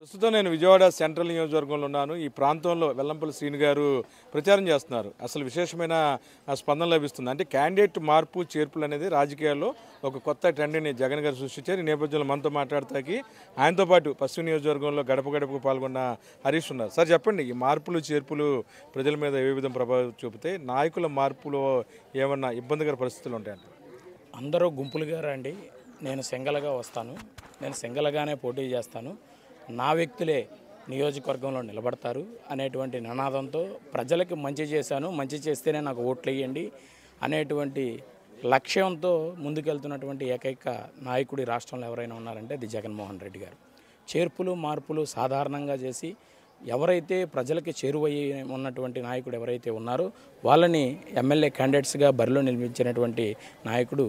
ప్రస్తుతం నేను విజయవాడ సెంట్రల్ నియోజకవర్గంలో ఉన్నాను. ఈ ప్రాంతంలో వెల్లంపల్లి శ్రీను గారు ప్రచారం చేస్తున్నారు. అసలు విశేషమైన స్పందన లభిస్తుంది. అంటే క్యాండిడేట్ మార్పు చేర్పులు అనేది రాజకీయాల్లో ఒక కొత్త ట్రెండ్ని జగన్ గారు సృష్టించారు. ఈ నేపథ్యంలో మనతో మాట్లాడతాకి ఆయనతో పాటు పశ్చిమ నియోజకవర్గంలో గడప గడపకు పాల్గొన్న హరీష్ ఉన్నారు. సార్ చెప్పండి, ఈ మార్పులు చేర్పులు ప్రజల మీద ఏ విధంగా ప్రభావం చూపుతాయి? నాయకుల మార్పులో ఏమన్నా ఇబ్బందికర పరిస్థితులు ఉంటాయంట? అందరూ గుంపులుగా రండి, నేను సింగల్గా వస్తాను, నేను సింగల్గానే పోటీ చేస్తాను, నా వ్యక్తులే నియోజకవర్గంలో నిలబడతారు అనేటువంటి నినాదంతో ప్రజలకు మంచి చేశాను, మంచి చేస్తేనే నాకు ఓట్లు వేయండి అనేటువంటి లక్ష్యంతో ముందుకెళ్తున్నటువంటి ఏకైక నాయకుడి రాష్ట్రంలో ఎవరైనా ఉన్నారంటే అది జగన్మోహన్ రెడ్డి గారు. చేర్పులు మార్పులు సాధారణంగా చేసి ఎవరైతే ప్రజలకి చేరువయ్యి ఉన్నటువంటి నాయకుడు ఎవరైతే ఉన్నారో వాళ్ళని ఎమ్మెల్యే క్యాండిడేట్స్గా బరిలో నిలిపించినటువంటి నాయకుడు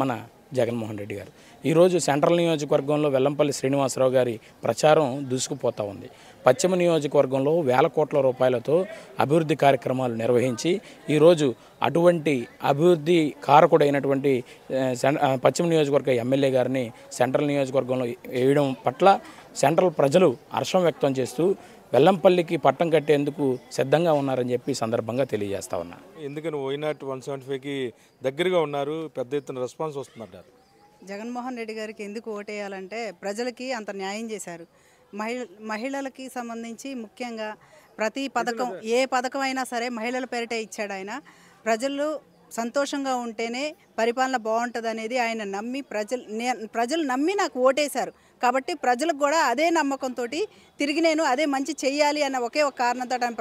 మన జగన్మోహన్ రెడ్డి గారు. ఈరోజు సెంట్రల్ నియోజకవర్గంలో వెల్లంపల్లి శ్రీనివాసరావు గారి ప్రచారం దూసుకుపోతూ ఉంది. పశ్చిమ నియోజకవర్గంలో వేల కోట్ల రూపాయలతో అభివృద్ధి కార్యక్రమాలు నిర్వహించి ఈరోజు అటువంటి అభివృద్ధి కారకుడైనటువంటి పశ్చిమ నియోజకవర్గ ఎమ్మెల్యే గారిని సెంట్రల్ నియోజకవర్గంలో వేయడం పట్ల సెంట్రల్ ప్రజలు హర్షం వ్యక్తం చేస్తూ వెల్లంపల్లికి పట్టం కట్టేందుకు సిద్ధంగా ఉన్నారని చెప్పి సందర్భంగా తెలియజేస్తా ఉన్నా. ఎందుకని వైనాట్ 175కి దగ్గరగా ఉన్నారు, పెద్ద ఎత్తున రెస్పాన్స్ వస్తుందంటారు? జగన్మోహన్ రెడ్డి గారికి ఎందుకు ఓటేయాలంటే ప్రజలకి అంత న్యాయం చేశారు. మహిళలకి సంబంధించి ముఖ్యంగా ప్రతి పథకం, ఏ పథకం అయినా సరే మహిళల పేరిటే ఇచ్చాడు ఆయన. ప్రజలు సంతోషంగా ఉంటేనే పరిపాలన బాగుంటుంది అనేది ఆయన నమ్మి ప్రజలు నమ్మి నాకు ఓటేశారు. కాబట్టి ప్రజలకు కూడా అదే నమ్మకంతో తిరిగి నేను అదే మంచి చెయ్యాలి అన్న ఒకే ఒక కారణంతో ఆయన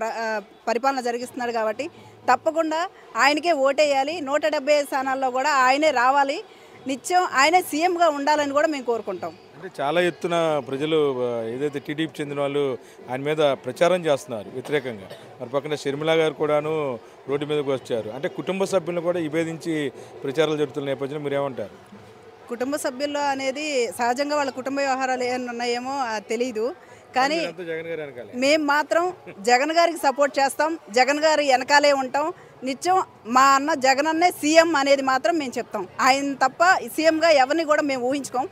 పరిపాలన జరిగిస్తున్నాడు. కాబట్టి తప్పకుండా ఆయనకే ఓటేయాలి. 175 స్థానాల్లో కూడా ఆయనే రావాలి, నిత్యం ఆయనే సీఎంగా ఉండాలని కూడా మేము కోరుకుంటాం. అంటే చాలా ఎత్తున ప్రజలు ఏదైతే టీడీపీ చెందిన వాళ్ళు ఆయన మీద ప్రచారం చేస్తున్నారు వ్యతిరేకంగా. మరి పక్కన షర్మిల గారు కూడాను రోడ్డు మీదకి వచ్చారు. అంటే కుటుంబ సభ్యులను కూడా విభేదించి ప్రచారాలు జరుగుతున్న నేపథ్యంలో మీరేమంటారు? కుటుంబ సభ్యుల్లో అనేది సహజంగా వాళ్ళ కుటుంబ వ్యవహారాలు ఏమైనా ఉన్నాయేమో తెలియదు, కానీ మేము మాత్రం జగన్ గారికి సపోర్ట్ చేస్తాం, జగన్ గారి వెనకాలే ఉంటాం. నిత్యం మా అన్న జగన్ అన్నే సీఎం అనేది మాత్రం మేము చెప్తాం. ఆయన తప్ప సీఎంగా ఎవరిని కూడా మేము ఊహించుకోం.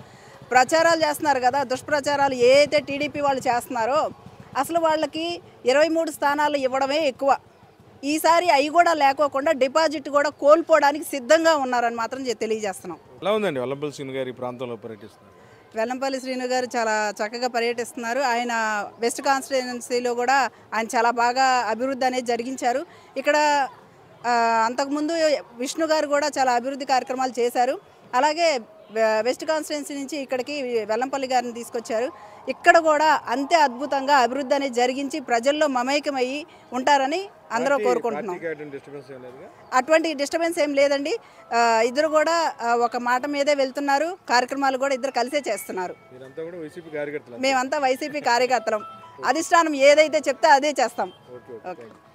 ప్రచారాలు చేస్తున్నారు కదా, దుష్ప్రచారాలు ఏదైతే టీడీపీ వాళ్ళు చేస్తున్నారో అసలు వాళ్ళకి 23 స్థానాలు ఇవ్వడమే ఎక్కువ. ఈసారి అవి కూడా లేకోకుండా డిపాజిట్ కూడా కోల్పోవడానికి సిద్ధంగా ఉన్నారని మాత్రం తెలియజేస్తున్నాం. ఎలా ఉందండి వెల్లంపల్లి శ్రీను గారు ఈ ప్రాంతంలో పర్యటిస్తున్నారు? వెల్లంపల్లి శ్రీను గారు చాలా చక్కగా పర్యటిస్తున్నారు. ఆయన వెస్ట్ కాన్స్టిట్యుయెన్సీలో కూడా ఆయన చాలా బాగా అభివృద్ధి అనేది జరిగించారు. ఇక్కడ అంతకుముందు విష్ణు గారు కూడా చాలా అభివృద్ధి కార్యక్రమాలు చేశారు. అలాగే వెస్ట్ కాన్స్టిట్యుయెన్సీ నుంచి ఇక్కడికి వెల్లంపల్లి గారిని తీసుకొచ్చారు. ఇక్కడ కూడా అంతే అద్భుతంగా అభివృద్ధి అనేది జరిగించి ప్రజల్లో మమేకమయ్యి ఉంటారని అందరూ కోరుకుంటున్నాం. అటువంటి డిస్టర్బెన్స్ ఏం లేదండి. ఇద్దరు కూడా ఒక మాట మీదే వెళ్తున్నారు. కార్యక్రమాలు కూడా ఇద్దరు కలిసే చేస్తున్నారు. మేమంతా వైసీపీ కార్యకర్తలం. అధిష్టానం ఏదైతే చెప్తే అదే చేస్తాం.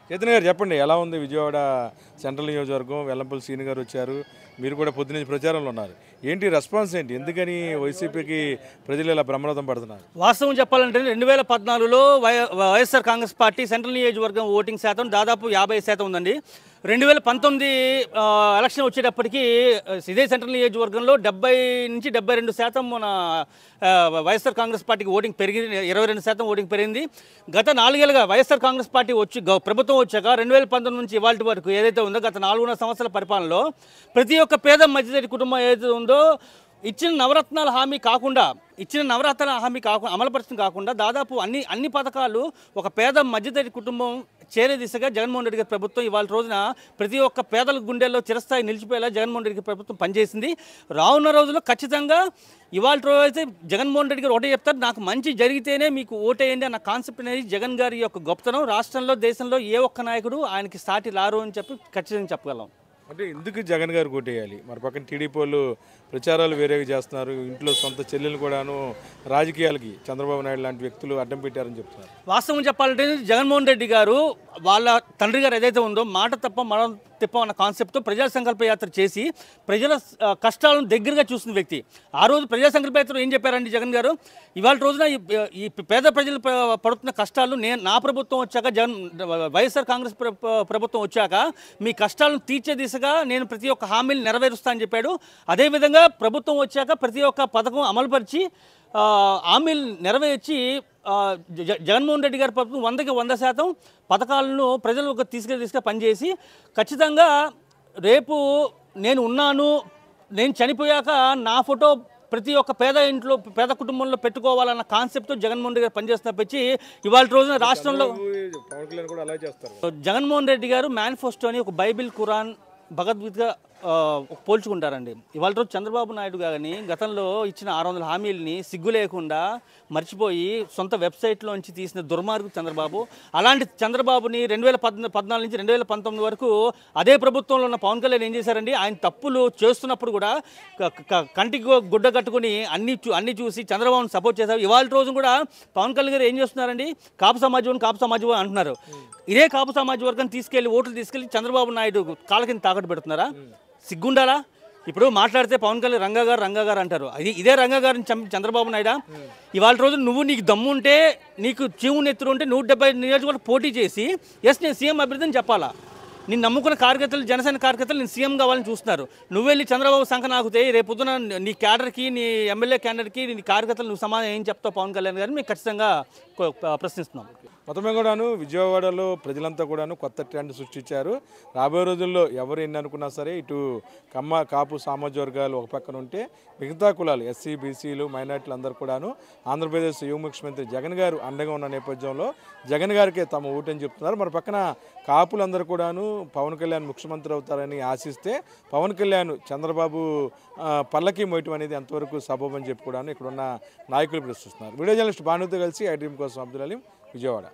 చైతన్య గారు చెప్పండి, ఎలా ఉంది విజయవాడ సెంట్రల్ నియోజకవర్గం? వెల్లంపల్లి శ్రీను గారు వచ్చారు, మీరు కూడా పొద్దున్నే ప్రచారంలో ఉన్నారు. ఏంటి రెస్పాన్స్ ఏంటి? ఎందుకని వైసీపీకి ప్రజలు ఇలా బ్రహ్మరథం పడుతున్నారు? వాస్తవం చెప్పాలంటే 2014లో వైఎస్ఆర్ కాంగ్రెస్ పార్టీ సెంట్రల్ నియోజకవర్గం ఓటింగ్ శాతం దాదాపు 50% ఉందండి. 2019 ఎలక్షన్ వచ్చేటప్పటికి ఇదే సెంట్రల్ నియోజకవర్గంలో 70 నుంచి 72% మన వైఎస్ఆర్ కాంగ్రెస్ పార్టీకి ఓటింగ్ పెరిగింది. 22% ఓటింగ్ పెరిగింది. గత 4 ఏళ్ళుగా వైఎస్ఆర్ కాంగ్రెస్ పార్టీ ప్రభుత్వం వచ్చాక 2019 నుంచి ఇవాళ వరకు ఏదైతే ఉందో గత 4.5 సంవత్సరాల పరిపాలనలో ప్రతి ఒక్క పేద మధ్యతరగతి కుటుంబం ఏదైతే ఉందో ఇచ్చిన నవరత్నాల హామీ కాకుండా అమలుపరచడం కాకుండా దాదాపు అన్ని పథకాలు ఒక పేద మధ్యతరగతి కుటుంబం చేరే దిశగా జగన్మోహన్ రెడ్డి గారి ప్రభుత్వం ఇవాళ రోజున ప్రతి ఒక్క పేదల గుండెల్లో చిరస్థాయి నిలిచిపోయేలా జగన్మోహన్ రెడ్డి గారి ప్రభుత్వం పనిచేసింది. రానున్న రోజుల్లో ఖచ్చితంగా ఇవాళ రోజు అయితే జగన్మోహన్ రెడ్డి గారు ఒకటే చెప్తారు, నాకు మంచి జరిగితేనే మీకు ఓటేయండి అన్న కాన్సెప్ట్ అనేది జగన్ గారి యొక్క గొప్పతనం. రాష్ట్రంలో దేశంలో ఏ ఒక్క నాయకుడు ఆయనకి సాటి రారు అని చెప్పి ఖచ్చితంగా చెప్పగలం. అంటే ఎందుకు జగన్ గారు కొట్టేయాలి? మరి పక్కన టీడీపీ వాళ్ళు ప్రచారాలు వేరేగా చేస్తున్నారు. ఇంట్లో సొంత చెల్లెలు కూడాను రాజకీయాలకి చంద్రబాబు నాయుడు లాంటి వ్యక్తులు అడ్డం పెట్టారని చెప్తున్నారు. వాస్తవం చెప్పాలంటే జగన్మోహన్ రెడ్డి గారు వాళ్ళ తండ్రి గారు ఏదైతే ఉందో మాట తప్ప మనం తిప్పం అన్న కాన్సెప్ట్తో ప్రజా సంకల్ప యాత్ర చేసి ప్రజల కష్టాలను దగ్గరగా చూసిన వ్యక్తి. ఆ రోజు ప్రజా సంకల్ప యాత్ర ఏం చెప్పారండి జగన్ గారు? ఇవాళ రోజున ఈ పేద ప్రజలు పడుతున్న కష్టాలు నా ప్రభుత్వం వచ్చాక వైఎస్ఆర్ కాంగ్రెస్ ప్రభుత్వం వచ్చాక మీ కష్టాలను తీర్చే దిశగా నేను ప్రతి ఒక్క హామీలు నెరవేరుస్తా అని చెప్పాడు. అదేవిధంగా ప్రభుత్వం వచ్చాక ప్రతి ఒక్క పథకం అమలుపరిచి హామీలు నెరవేర్చి జగన్మోహన్ రెడ్డి గారి ప్రభుత్వం 100కి 100% పథకాలను ప్రజలకు తీసుకెళ్ళి పనిచేసి ఖచ్చితంగా రేపు నేను ఉన్నాను, నేను చనిపోయాక నా ఫోటో ప్రతి ఒక్క పేద ఇంట్లో పేద కుటుంబంలో పెట్టుకోవాలన్న కాన్సెప్ట్తో జగన్మోహన్ రెడ్డి గారు పనిచేస్తున్నప్పటి ఇవాళ రోజున రాష్ట్రంలో పవన్ కళ్యాణ్ కూడా అలాగే చేస్తారు. జగన్మోహన్ రెడ్డి గారు మేనిఫెస్టోని ఒక బైబిల్, ఖురాన్, భగవద్గీత పోల్చుకుంటారండి. ఇవాళ రోజు చంద్రబాబు నాయుడు గారిని గతంలో ఇచ్చిన 600 హామీలని సిగ్గు లేకుండా మర్చిపోయి సొంత వెబ్సైట్లోంచి తీసిన దుర్మార్గు చంద్రబాబు. అలాంటి చంద్రబాబుని 2014 నుంచి 2019 వరకు అదే ప్రభుత్వంలో ఉన్న పవన్ కళ్యాణ్ ఏం చేశారండి? ఆయన తప్పులు చేస్తున్నప్పుడు కూడా కంటికి గుడ్డ కట్టుకుని అన్ని చూసి చంద్రబాబుని సపోర్ట్ చేశారు. ఇవాళ రోజు కూడా పవన్ కళ్యాణ్ గారు ఏం చేస్తున్నారండి? కాపు సమాజం అంటున్నారు. ఇదే కాపు సమాజ వర్గాన్ని తీసుకెళ్లి ఓట్లు తీసుకెళ్లి చంద్రబాబు నాయుడు కాళ్ళ కింద తాకట్టు పెడుతున్నారా? సిగ్గుండాలా? ఇప్పుడు మాట్లాడితే పవన్ కళ్యాణ్ రంగా గారు అంటారు. ఇదే రంగా గారిని చంద్రబాబు నాయుడా? ఇవాళ రోజు నీకు దమ్ము ఉంటే, నీకు చీము నెత్తురు ఉంటే 170 నియోజకవర్గం పోటీ చేసి నేను సీఎం అభ్యర్థిని చెప్పాలా? నేను నమ్ముకున్న కార్యకర్తలు, జనసేన కార్యకర్తలు నేను సీఎం కావాలని చూస్తున్నారు. నువ్వెళ్ళి చంద్రబాబు సంఖ నాకుతే రేపు పొద్దున నీ క్యాడర్కి, నీ ఎమ్మెల్యే క్యాండిడేట్కి, నీ కార్యకర్తలు నువ్వు సమాధానం ఏం చెప్తావు పవన్ కళ్యాణ్ గారిని మేము ఖచ్చితంగా ప్రశ్నిస్తున్నాం. మొత్తమే కూడాను విజయవాడలో ప్రజలంతా కూడాను కొత్త ట్రెండ్ సృష్టించారు. రాబోయే రోజుల్లో ఎవరు ఎన్ని అనుకున్నా సరే ఇటు కమ్మ, కాపు సామాజిక వర్గాలు ఒక పక్కన ఉంటే మిగతా కులాలు ఎస్సీ, బీసీలు, మైనార్టీలు అందరూ కూడాను ఆంధ్రప్రదేశ్ యువ ముఖ్యమంత్రి జగన్ గారు అండగా ఉన్న నేపథ్యంలో జగన్ గారికే తమ ఓటని చెప్తున్నారు. మరి పక్కన కాపులందరూ కూడాను పవన్ కళ్యాణ్ ముఖ్యమంత్రి అవుతారని ఆశిస్తే పవన్ కళ్యాణ్ చంద్రబాబు పల్లకి మోయటం అనేది ఎంతవరకు సబబని చెప్పి కూడాను ఇక్కడున్న నాయకులు ప్రశ్నిస్తున్నారు. వీడియో జర్నలిస్ట్ భానుతో కలిసి ఐ డ్రీమ్ కోసం అబ్దుల్ అలీం, విజయవాడ.